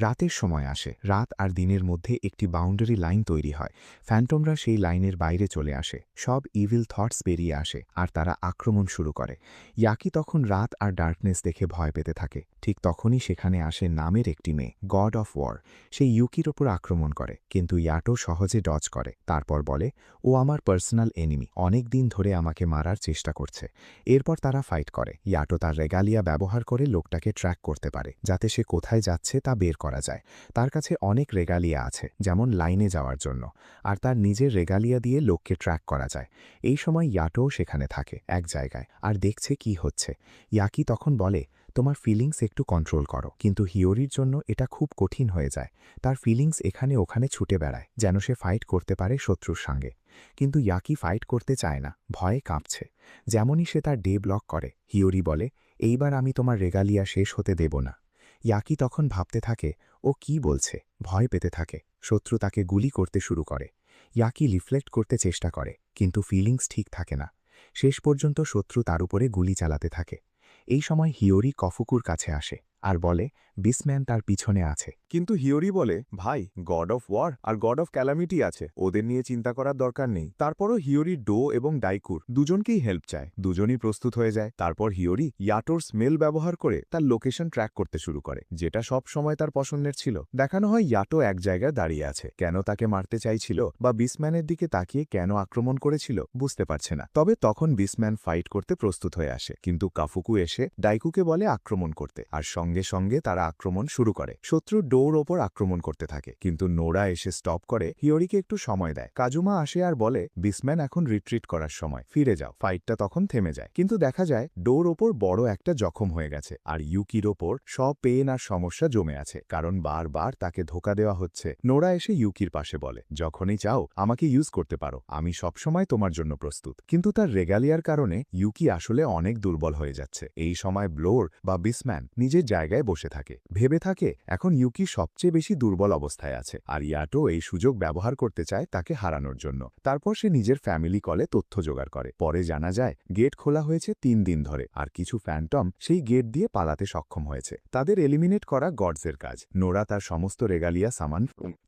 রাতের সময় আসে। রাত আর দিনের মধ্যে একটি বাউন্ডারি লাইন তৈরি হয়। ফ্যান্টমরা সেই লাইনের বাইরে চলে আসে। সব ইভিল থটস বেরিয়ে আসে আর তারা আক্রমণ শুরু করে। ইয়াকি তখন রাত আর ডার্কনেস দেখে ভয় পেতে থাকে। ঠিক তখনই সেখানে আসে নামের একটি মেয়ে, গড অফ ওয়ার। সে ইউকির ওপর আক্রমণ করে, কিন্তু ইয়াটো সহজে ডজ করে। তারপর বলে, ও আমার পার্সোনাল এনিমি, অনেক দিন ধরে আমাকে মারার চেষ্টা করছে। এরপর তারা ফাইট করে। ইয়াটো তার রেগালিয়া ব্যবহার করে লোকটাকে ট্র্যাক করতে পারে, যাতে সে কোথায় যাচ্ছে তা বের করা যায়। তার কাছে অনেক রেগালিয়া আছে, যেমন লাইনে যাওয়ার জন্য, আর তার নিজের রেগালিয়া দিয়ে লোককে ট্র্যাক করা যায়। এই সময় ইয়াটোও সেখানে থাকে এক জায়গায় আর দেখছে কি হচ্ছে। ইয়াকি তখন বলে, তোমার ফিলিংস একটু কন্ট্রোল করো। কিন্তু হিয়োরির জন্য এটা খুব কঠিন হয়ে যায়। তার ফিলিংস এখানে ওখানে ছুটে বেড়ায়, যেন সে ফাইট করতে পারে শত্রুর সঙ্গে। কিন্তু ইয়াকি ফাইট করতে চায় না, ভয়ে কাঁপছে। যেমনই সে তার ডে ব্লক করে, হিয়োরি বলে, এইবার আমি তোমার রেগালিয়া শেষ হতে দেব না। ইয়াকি তখন ভাবতে থাকে, ও কি বলছে, ভয় পেতে থাকে। শত্রু তাকে গুলি করতে শুরু করে। ইয়াকি রিফ্লেক্ট করতে চেষ্টা করে, কিন্তু ফিলিংস ঠিক থাকে না। শেষ পর্যন্ত শত্রু তার উপরে গুলি চালাতে থাকে। এই সময় হিয়োরি কফুকুর কাছে আসে আর বলে, বিসম্যান তার পিছনে আছে। কিন্তু হিয়োরি বলে, ভাই, গড অফ ওয়ার আর গড অফ ক্যালামিটি আছে, ওদের নিয়ে চিন্তা করার দরকার নেই। তারপরও হিয়োরি ডো এবং ডাইকুর দুজনকেই হেল্প চায়। দুজনই প্রস্তুত হয়ে যায়। তারপর হিয়োরি ইয়াটোর স্মেল ব্যবহার করে তার লোকেশন ট্র্যাক করতে শুরু করে, যেটা সব সময় তার পছন্দের ছিল। দেখানো হয় ইয়াটো এক জায়গায় দাঁড়িয়ে আছে। কেন তাকে মারতে চাইছিল বা বিসম্যানের দিকে তাকিয়ে কেন আক্রমণ করেছিল বুঝতে পারছে না। তবে তখন বিসম্যান ফাইট করতে প্রস্তুত হয়ে আসে, কিন্তু কাফুকু এসে ডাইকুকে বলে আক্রমণ করতে, আর সঙ্গে সঙ্গে সঙ্গে তারা আক্রমণ শুরু করে। শত্রু ডোর ওপর আক্রমণ করতে থাকে, কিন্তু নোরা এসে স্টপ করে, হিওরিকে একটু সময় দেয়। কাজুমা আসে আর বলে বিসম্যান এখন রিট্রিট করার সময়, ফিরে যাও। ফাইটটা তখন থেমে যায়, কিন্তু দেখা যায় ডোর ওপর বড় একটা জখম হয়ে গেছে, আর ইউকির ওপর সব পেন আর সমস্যা জমে আছে, কারণ বারবার তাকে ধোকা দেওয়া হচ্ছে। নোরা এসে ইউকির পাশে বলে, যখনই চাও আমাকে ইউজ করতে পারো, আমি সবসময় তোমার জন্য প্রস্তুত। কিন্তু তার রেগালিয়ার কারণে ইউকি আসলে অনেক দুর্বল হয়ে যাচ্ছে। এই সময় ব্লোর বা বিসম্যান নিজের জায়গায় বসে থাকে, ভেবে থাকে এখন ইউকি সবচেয়ে বেশি দুর্বল অবস্থায় আছে, আর ইয়াটো এই সুযোগ ব্যবহার করতে চায় তাকে হারানোর জন্য। তারপর সে নিজের ফ্যামিলি কলে তথ্য জোগাড় করে। পরে জানা যায় গেট খোলা হয়েছে 3 দিন ধরে, আর কিছু ফ্যান্টম সেই গেট দিয়ে পালাতে সক্ষম হয়েছে। তাদের এলিমিনেট করা গডসের কাজ। নোরা তার সমস্ত রেগালিয়া সামান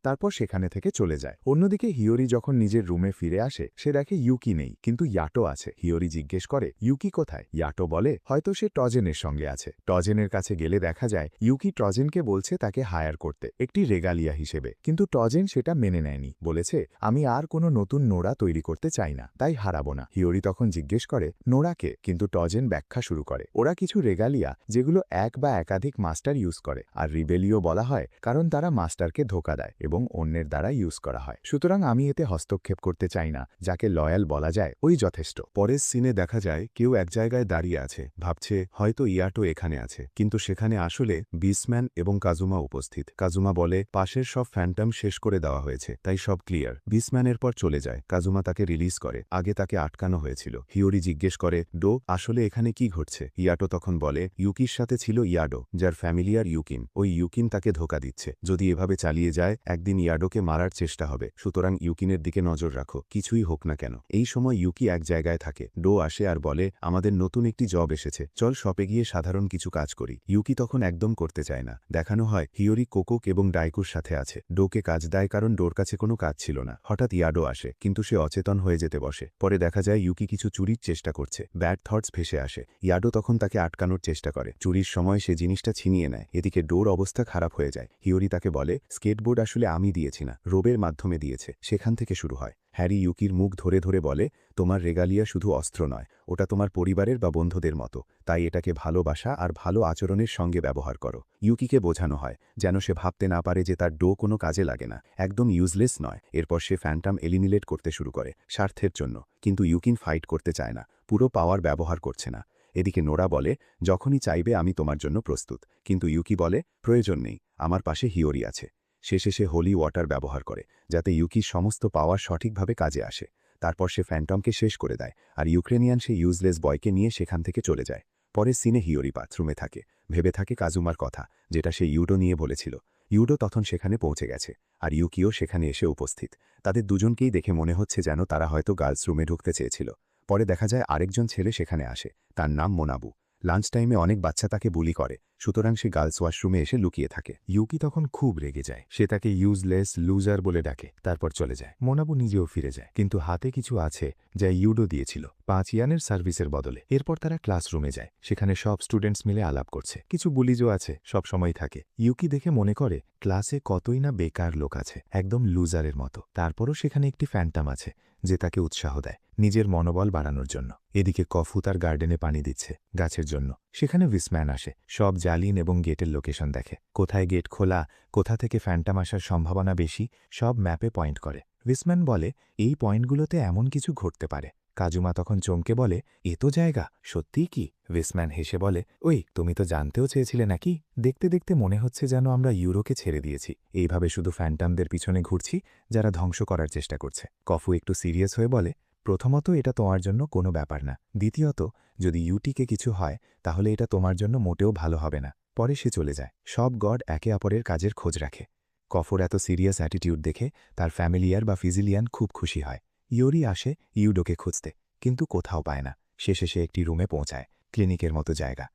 তারপর সেখানে থেকে চলে যায়। অন্যদিকে হিওরি যখন নিজের রুমে ফিরে আসে, সে দেখে ইউকি নেই, কিন্তু ইয়াটো আছে। হিওরি জিজ্ঞেস করে ইউকি কোথায়। ইয়াটো বলে হয়তো সে টজেনের সঙ্গে আছে। টজেনের কাছে গেলে দেখা যায় ইউকি টজেনকে বলছে তাকে হায়ার করতে একটি রেগালিয়া হিসেবে, কিন্তু টজেন সেটা মেনে নেয়নি, বলেছে আমি আর কোনো নতুন নোরা তৈরি করতে চাই না, তাই হারাবো না। হিওরি তখন জিজ্ঞেস করে নোরাকে, কিন্তু টজেন ব্যাখ্যা শুরু করে ওরা কিছু রেগালিয়া যেগুলো এক বা একাধিক মাস্টার ইউজ করে, আর রিবেলিও বলা হয় কারণ তারা মাস্টারকে ধোকা দেয় এবং অন্যের দ্বারা ইউজ করা হয়। সুতরাং আমি এতে হস্তক্ষেপ করতে চাই না, যাকে লয়াল বলা যায় ওই যথেষ্ট। পরের সিনে দেখা যায় কেউ এক জায়গায় দাঁড়িয়ে আছে, ভাবছে হয়তো ইয়াটো এখানে আছে, কিন্তু সেখানে আসলে বিসম্যান এবং কাজুমা উপস্থিত। কাজুমা বলে পাশের সব ফ্যান্টম শেষ করে দেওয়া হয়েছে, তাই সব ক্লিয়ার। বিসম্যানের পর চলে যায়। কাজুমা তাকে রিলিজ করে, আগে তাকে আটকানো হয়েছিল। হিওরি জিজ্ঞেস করে ডো আসলে এখানে কি ঘটছে। ইয়াটো তখন বলে ইউকির সাথে ছিল ইয়াডো, যার ফ্যামিলিয়ার ইউকিন। ওই ইউকিন তাকে ধোকা দিচ্ছে, যদি এভাবে চালিয়ে যায় একদিন ইয়াডোকে মারার চেষ্টা হবে, সুতরাং ইউকিনের দিকে নজর রাখো, কিছুই হোক না কেন। এই সময় ইউকি এক জায়গায় থাকে। ডো আসে আর বলে আমাদের নতুন একটি জব এসেছে, চল শপে গিয়ে সাধারণ কিছু কাজ করি। ইউকি তখন একদম করতে চায় না। দেখানো হয় হিওরি কোকোক এবং ডাইকুর সাথে আছে। ডোকে কাজ দেয় কারণ ডোর কাছে কোনো কাজ ছিল না। হঠাৎ ইয়াডো আসে, কিন্তু সে অচেতন হয়ে যেতে বসে। পরে দেখা যায় ইউকি কিছু চুরির চেষ্টা করছে। ব্যাড থটস ভেসে আসে। ইয়াডো তখন তাকে আটকানোর চেষ্টা করে। চুরির সময় সে জিনিসটা ছিনিয়ে নেয়। এদিকে ডোর অবস্থা খারাপ হয়ে যায়। হিওরি তাকে বলে স্কেটবোর্ড আসলে আমি দিয়েছি না, রোবের মাধ্যমে দিয়েছে। সেখান থেকে শুরু হয়। হ্যারি ইউকির মুখ ধরে ধরে বলে তোমার রেগালিয়া শুধু অস্ত্র নয়, ওটা তোমার পরিবারের বা বন্ধুদের মতো, তাই এটাকে ভালোবাসা আর ভালো আচরণের সঙ্গে ব্যবহার করো। ইউকিকে বোঝানো হয় যেন সে ভাবতে না পারে যে তার ডো কোনো কাজে লাগে না, একদম ইউজলেস নয়। এরপর সে ফ্যান্টাম এলিমিনেট করতে শুরু করে স্বার্থের জন্য, কিন্তু ইউকিন ফাইট করতে চায় না, পুরো পাওয়ার ব্যবহার করছে না। এদিকে নোরা বলে যখনই চাইবে আমি তোমার জন্য প্রস্তুত, কিন্তু ইউকি বলে প্রয়োজন নেই, আমার পাশে হিওরি আছে। শেষে সে হোলি ওয়াটার ব্যবহার করে যাতে ইউকির সমস্ত পাওয়ার সঠিকভাবে কাজে আসে। তারপর সে ফ্যান্টমকে শেষ করে দেয়, আর ইউক্রেনিয়ান সে ইউজলেস বয়কে নিয়ে সেখান থেকে চলে যায়। পরের সিনে হিওরি বাথরুমে থাকে, ভেবে থাকে কাজুমার কথা, যেটা সে ইউডো নিয়ে বলেছিল। ইউডো তখন সেখানে পৌঁছে গেছে, আর ইউকিও সেখানে এসে উপস্থিত। তাদের দুজনকেই দেখে মনে হচ্ছে যেন তারা হয়তো গার্লস রুমে ঢুকতে চেয়েছিল। পরে দেখা যায় আরেকজন ছেলে সেখানে আসে, তার নাম মোনাবু। লাঞ্চ টাইমে অনেক বাচ্চা তাকে বুলি করে, সুতরাং সে গার্লস ওয়াশরুমে এসে লুকিয়ে থাকে। ইউকি তখন খুব রেগে যায়, সে তাকে ইউজলেস লুজার বলে ডাকে, তারপর চলে যায়। মোনাবু নিজেও ফিরে যায়, কিন্তু হাতে কিছু আছে যা ইউডো দিয়েছিল 5 ইয়ানের সার্ভিসের বদলে। এরপর তারা ক্লাসরুমে যায়, সেখানে সব স্টুডেন্টস মিলে আলাপ করছে। কিছু বুলিজও আছে, সব সময় থাকে। ইউকি দেখে মনে করে ক্লাসে কতই না বেকার লোক আছে, একদম লুজারের মতো। তারপরও সেখানে একটি ফ্যান্টাম আছে যে তাকে উৎসাহ দেয় নিজের মনোবল বাড়ানোর জন্য। এদিকে কফু তার গার্ডেনে পানি দিচ্ছে গাছের জন্য। সেখানে উইসম্যান আসে, সব জালিন এবং গেটের লোকেশন দেখে, কোথায় গেট খোলা, কোথা থেকে ফ্যান্টাম আসার সম্ভাবনা বেশি, সব ম্যাপে পয়েন্ট করে। উইসম্যান বলে এই পয়েন্টগুলোতে এমন কিছু ঘটতে পারে। কাজুমা তখন চমকে বলে এ তো জায়গা, সত্যিই কি? উইসম্যান হেসে বলে ওই তুমি তো জানতেও চেয়েছিলে নাকি? দেখতে দেখতে মনে হচ্ছে যেন আমরা ইউরোকে ছেড়ে দিয়েছি, এইভাবে শুধু ফ্যান্টামদের পিছনে ঘুরছি যারা ধ্বংস করার চেষ্টা করছে। কফু একটু সিরিয়াস হয়ে বলে প্রথমত এটা তোমার জন্য কোনো ব্যাপার না, দ্বিতীয়ত যদি ইউটিকে কিছু হয় তাহলে এটা তোমার জন্য মোটেও ভালো হবে না। পরে সে চলে যায়। সব গড একে অপরের কাজের খোঁজ রাখে। কফর এত সিরিয়াস অ্যাটিটিউড দেখে তার ফ্যামিলিয়ার বা ফিজিলিয়ান খুব খুশি হয়। ইউরি আসে ইউডোকে খুঁজতে, কিন্তু কোথাও পায় না। শেষে সে একটি রুমে পৌঁছায়, ক্লিনিকের মতো জায়গা।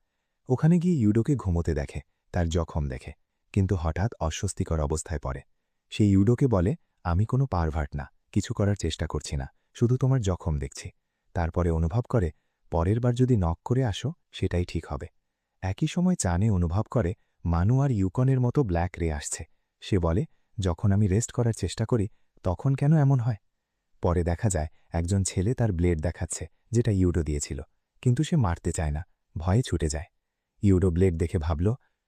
ওখানে গিয়ে ইউডোকে ঘুমোতে দেখে, তার জখম দেখে, কিন্তু হঠাৎ অস্বস্তিকর অবস্থায় পড়ে। সে ইউডোকে বলে আমি কোনো পারভার্ট না, কিছু করার চেষ্টা করছি না, শুধু তোমার জখম দেখছি। তারপরে অনুভব করে পরের বার যদি নক করে আসো সেটাই ঠিক হবে। একই সময় চানে অনুভব করে মানু আর ইউকনের মতো ব্ল্যাক রে আসছে। সে বলে যখন আমি রেস্ট করার চেষ্টা করি তখন কেন এমন হয়? পরে দেখা যায় একজন ছেলে তার ব্লেড দেখাচ্ছে, যেটা ইউডো দিয়েছিল, কিন্তু সে মারতে চায় না, ভয়ে ছুটে যায়। ইউডো ব্লেড দেখে ভাবল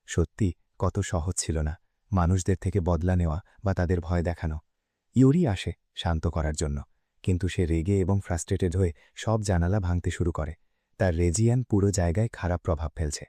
সত্যি কত সহজ ছিল না মানুষদের থেকে বদলা নেওয়া বা তাদের ভয় দেখানো। ইউরি আসে শান্ত করার জন্য, কিন্তু সে রেগে এবং ফ্রাস্ট্রেটেড হয়ে সব জানালা ভাঙতে শুরু করে। তার রেজিয়ান পুরো জায়গায় খারাপ প্রভাব ফেলছে।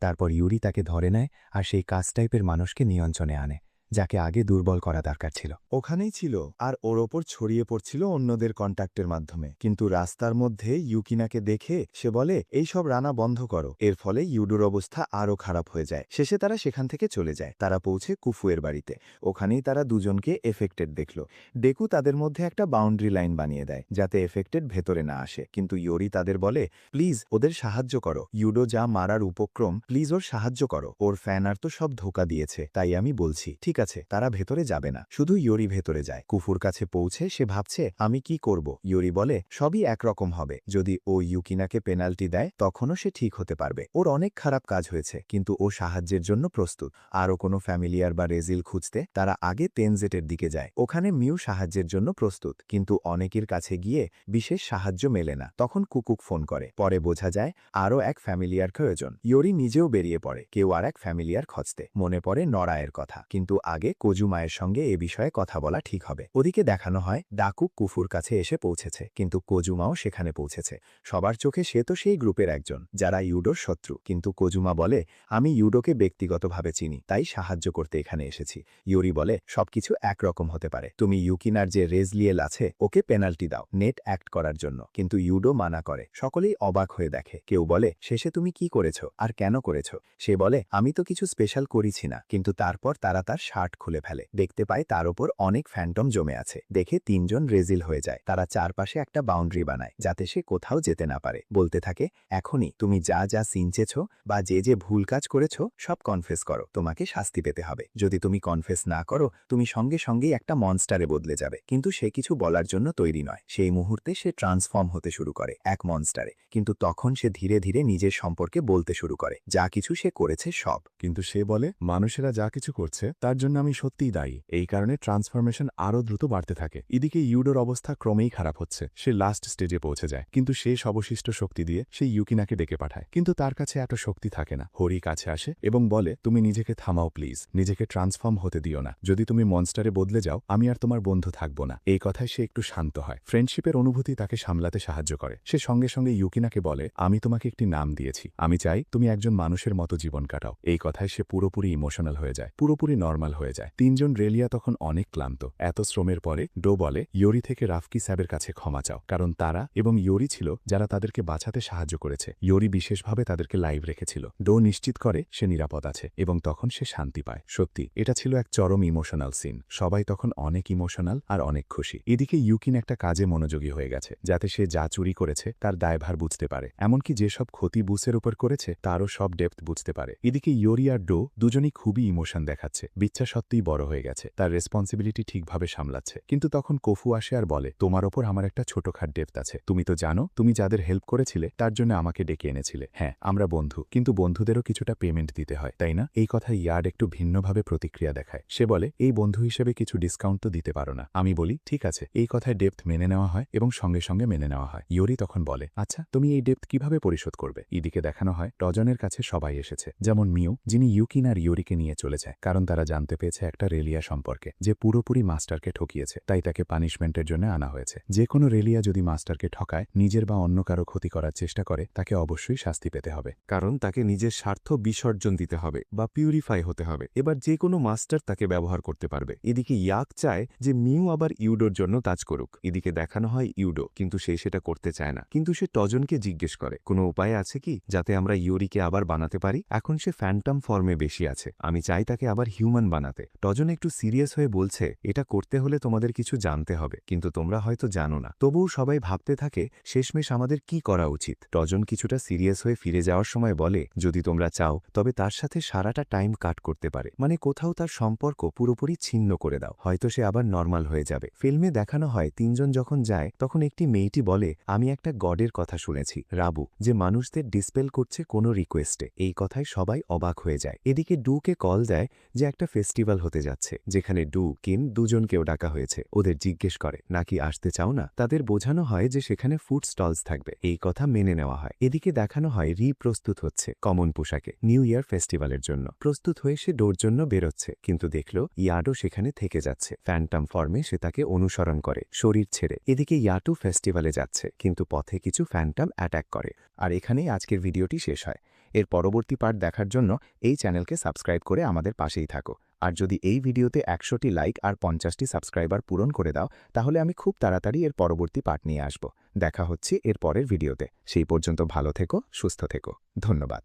তারপর ইউরি তাকে ধরে নেয় আর সেই কাজ টাইপের মানুষকে নিয়ন্ত্রণে আনে, যাকে আগে দুর্বল করা দরকার ছিল। ওখানেই ছিল, আর ওর ওপর ছড়িয়ে পড়ছিল অন্যদের কন্ট্যাক্টের মাধ্যমে। কিন্তু রাস্তার মধ্যে ইউকিনাকে দেখে সে বলে, এই সব রানা বন্ধ করো। এর ফলে ইউডোর অবস্থা আরও খারাপ হয়ে যায়। শেষে তারা সেখান থেকে চলে যায়। তারা পৌঁছে কুফুয়ের বাড়িতে। ওখানেই তারা দুজনকে এফেক্টেড দেখল। ডেকু তাদের মধ্যে একটা বাউন্ডারি লাইন বানিয়ে দেয়, যাতে এফেক্টেড ভেতরে না আসে। কিন্তু ইউরি তাদের বলে, প্লিজ ওদের সাহায্য করো। ইউডো যা মারার উপক্রম, প্লিজ ওর সাহায্য করো। ওর ফ্যানার তো সব ধোকা দিয়েছে, তাই আমি বলছি। ঠিক আছে, তারা ভেতরে যাবে না, শুধু ইউরি ভেতরে যায়। কুফুর কাছে পৌঁছে সে ভাবছে, আমি কি করব। ইউরি বলে, সবই একরকম হবে। যদি ও ইউকিনাকে পেনাল্টি দেয়, তখনও সে ঠিক হতে পারবে। ওর অনেক খারাপ কাজ হয়েছে, কিন্তু ও সাহায্যের জন্য প্রস্তুত। আরও কোনো ফ্যামিলিয়ার বা রেজিল খুঁজতে তারা আগে তেনজেটের দিকে যায়। ওখানে মিউ সাহায্যের জন্য প্রস্তুত, কিন্তু অনেকের কাছে গিয়ে বিশেষ সাহায্য মেলে না। তখন কুকুক ফোন করে। পরে বোঝা যায় আরও এক ফ্যামিলিয়ার প্রয়োজন। ইউরি নিজেও বেরিয়ে পড়ে কেউ আর এক ফ্যামিলিয়ার খোঁজতে। মনে পড়ে নরায়ের কথা, কিন্তু আগে কোজুমায়ের সঙ্গে এ বিষয়ে কথা বলা ঠিক হবে। ওদিকে দেখানো হয় ডাকুক কুফুর কাছে এসে পৌঁছেছে, কিন্তু কোজুমাও সেখানে পৌঁছেছে। সবার চোখে সে তো সেই গ্রুপের একজন যারা ইউডোর শত্রু। কিন্তু কোজুমা বলে, আমি ইউডোকে ব্যক্তিগতভাবে চিনি, তাই সাহায্য করতে এখানে এসেছি। ইউরি বলে, সবকিছু একরকম হতে পারে। তুমি ইউকিনার যে রেজলিয়েল আছে ওকে পেনাল্টি দাও নেট অ্যাক্ট করার জন্য। কিন্তু ইউডো মানা করে। সকলেই অবাক হয়ে দেখে। কেউ বলে, শেষে তুমি কি করেছ আর কেন করেছ? সে বলে, আমি তো কিছু স্পেশাল করিছি না। কিন্তু তারপর তারা তার শার্ট খুলে ফেলে। দেখতে পায় তার ওপর অনেক ফ্যান্টম জমে আছে। দেখে তিনজন রেজিল হয়ে যায়। তারা চারপাশে একটা বাউন্ডারি বানায়, যাতে সে কোথাও যেতে না পারে। বলতে থাকে, এখনই তুমি যা যা সিনচেছ বা যে যে ভুল কাজ করেছ সব কনফেস করো, তোমাকে শাস্তি পেতে হবে। যদি তুমি কনফেস না করো, তুমি সঙ্গে সঙ্গেই একটা মনস্টারে বদলে যাবে। কিন্তু সে কিছু বলার জন্য তৈরি নয়। সেই মুহূর্তে সে ট্রান্সফর্ম হতে শুরু করে এক মনস্টারে। কিন্তু তখন সে ধীরে ধীরে নিজের সম্পর্কে বলতে শুরু করে, যা কিছু সে করেছে সব। কিন্তু সে বলে, মানুষেরা যা কিছু করছে তার জন্য আমি সত্যিই দায়ী। এই কারণে ট্রান্সফরমেশন আরও দ্রুত বাড়তে থাকে। এদিকে ইউডোর অবস্থা ক্রমেই খারাপ হচ্ছে। সে লাস্ট স্টেজে পৌঁছে যায়, কিন্তু শেষ অবশিষ্ট শক্তি দিয়ে সে ইউকিনাকে ডেকে পাঠায়। কিন্তু তার কাছে এত শক্তি থাকে না। হরি কাছে আসে এবং বলে, তুমি নিজেকে থামাও প্লিজ, নিজেকে ট্রান্সফর্ম হতে দিও না। যদি তুমি মনস্টারে বদলে যাও, আমি আর তোমার বন্ধু থাকবো না। এই কথায় সে একটু শান্ত হয়। ফ্রেন্ডশিপের অনুভূতি তাকে সামলাতে সাহায্য করে। সে সঙ্গে সঙ্গে ইউকিনাকে বলে, আমি তোমাকে একটি নাম দিয়েছি, আমি চাই তুমি একজন মানুষের মতো জীবন কাটাও। এই কথায় সে পুরোপুরি ইমোশনাল হয়ে যায়, পুরোপুরি নর্মাল হয়ে যায়। তিনজন রেলিয়া তখন অনেক ক্লান্ত। এত শ্রমের পরে ডো বলে, ইয়োরি থেকে রাফকি স্যাবের কাছে ক্ষমা চাও, কারণ তারা এবং ইয়োরি ছিল যারা তাদেরকে বাঁচাতে সাহায্য করেছে। ইয়োরি বিশেষভাবে তাদেরকে লাইভ রেখেছিল। ডো নিশ্চিত করে সে নিরাপদ আছে এবং তখন সে শান্তি পায়। সত্যি এটা ছিল এক চরম ইমোশনাল সিন। সবাই তখন অনেক ইমোশনাল আর অনেক খুশি। এদিকে ইউকিন একটা কাজে মনোযোগী হয়ে গেছে, যাতে সে যা চুরি করেছে তার দায়ভার বুঝতে পারে। এমনকি যেসব ক্ষতি বুসের উপর করেছে তারও সব ডেপথ বুঝতে পারে। এদিকে ইয়োরি আর ডো দুজনই খুবই ইমোশন দেখাচ্ছে। বিচ্ছা সত্যিই বড় হয়ে গেছে, তার রেসপন্সিবিলিটি ঠিকভাবে সামলাচ্ছে। কিন্তু তখন কফু আসে আর বলে, তোমার ওপর আমার একটা ছোটখাট ডেপথ আছে। তুমি তো জানো, তুমি যাদের হেল্প করেছিলে তার জন্য আমাকে ডেকে এনেছিলে। হ্যাঁ, আমরা বন্ধু, কিন্তু বন্ধুদেরও কিছুটা পেমেন্ট দিতে হয়, তাই না? এই কথায় ইয়ার্ড একটু ভিন্নভাবে প্রতিক্রিয়া দেখায়। সে বলে, এই বন্ধু হিসেবে কিছু ডিসকাউন্ট তো দিতে পারো না। আমি বলি, ঠিক আছে। এই কথায় ডেপথ মেনে নেওয়া হয় এবং সঙ্গে সঙ্গে মেনে নেওয়া হয়। ইয়োরি তখন বলে, আচ্ছা, তুমি এই ডেপথ কিভাবে পরিশোধ করবে? এদিকে দেখানো হয় টজনের কাছে সবাই এসেছে, যেমন মিউ, যিনি ইউকিন আর ইয়োরিকে নিয়ে চলে যায়, কারণ তারা জানতে পেয়েছে একটা রেলিয়া সম্পর্কে যে পুরোপুরি মাস্টারকে ঠকিয়েছে, তাই তাকে পানিশমেন্টের জন্য আনা হয়েছে। যে কোনো রেলিয়া যদি মাস্টারকে ঠকায়, নিজের বা অন্য কারো ক্ষতি করার চেষ্টা করে, তাকে অবশ্যই শাস্তি পেতে হবে, কারণ তাকে নিজের স্বার্থ বিসর্জন দিতে হবে বা পিউরিফাই হতে হবে। এবার যে কোনো মাস্টার তাকে ব্যবহার করতে পারবে। এদিকে ইয়াক চায় যে মিউ আবার ইউডোর জন্য কাজ করুক। এদিকে দেখানো হয় ইউডো, কিন্তু সে সেটা করতে চায় না। কিন্তু সে টজনকে জিজ্ঞেস করে, কোনো উপায় আছে কি যাতে আমরা ইয়োরিকে আবার বানাতে পারি? এখন সে ফ্যান্টম ফর্মে বেশি আছে, আমি চাই তাকে আবার হিউম্যান বানাতে। টজন একটু সিরিয়াস হয়ে বলছে, এটা করতে হলে তোমাদের কিছু জানতে হবে, কিন্তু তোমরা হয়তো জানো না। তবুও সবাই ভাবতে থাকে শেষমেশ আমাদের কি করা উচিত। টজন কিছুটা সিরিয়াস হয়ে ফিরে যাওয়ার সময় বলে, যদি তোমরা চাও তবে তার সাথে সারাটা টাইম কাট করতে পারে, মানে কোথাও তার সম্পর্ক পুরোপুরি ছিন্ন করে দাও, হয়তো সে আবার নর্মাল হয়ে যাবে। ফিল্মে দেখানো হয় তিনজন যখন যায় তখন একটি মেয়েটি বলে, আমি একটা গডের কথা শুনেছি, রাবু, যে মানুষদের ডিসপেল করছে কোনো রিকোয়েস্টে। এই কথায় সবাই অবাক হয়ে যায়। এদিকে ডুকে কল দেয় যে একটা ফেস্টিভ্যাল হতে যাচ্ছে, যেখানে ডু কিম দুজনকেও ডাকা হয়েছে। ওদের জিজ্ঞেস করে, নাকি আসতে চাও না? তাদের বোঝানো হয় যে সেখানে ফুড স্টলস থাকবে, এই কথা মেনে নেওয়া হয়। এদিকে দেখানো হয় রি প্রস্তুত হচ্ছে কমন পোশাকে নিউ ইয়ার ফেস্টিভ্যালের জন্য। প্রস্তুত হয়ে সে ডোর জন্য বেরোচ্ছে, কিন্তু দেখল ইয়াডো সেখানে থেকে যাচ্ছে। ফ্যান্টম ফর্মে সে তাকে অনুসরণ করে শরীর ছেড়ে। এদিকে ইয়াটু ফেস্টিভ্যালে যাচ্ছে, কিন্তু পথে কিছু ফ্যান্টম অ্যাটাক করে। আর এখানেই আজকের ভিডিওটি শেষ হয়। এর পরবর্তী পার্ট দেখার জন্য এই চ্যানেলকে সাবস্ক্রাইব করে আমাদের পাশেই থাকো। আর যদি এই ভিডিওতে 100টি লাইক আর 50টি সাবস্ক্রাইবার পূরণ করে দাও, তাহলে আমি খুব তাড়াতাড়ি এর পরবর্তী পার্ট নিয়ে আসব। দেখা হচ্ছে এর পরের ভিডিওতে। সেই পর্যন্ত ভালো থেকো, সুস্থ থেকো। ধন্যবাদ।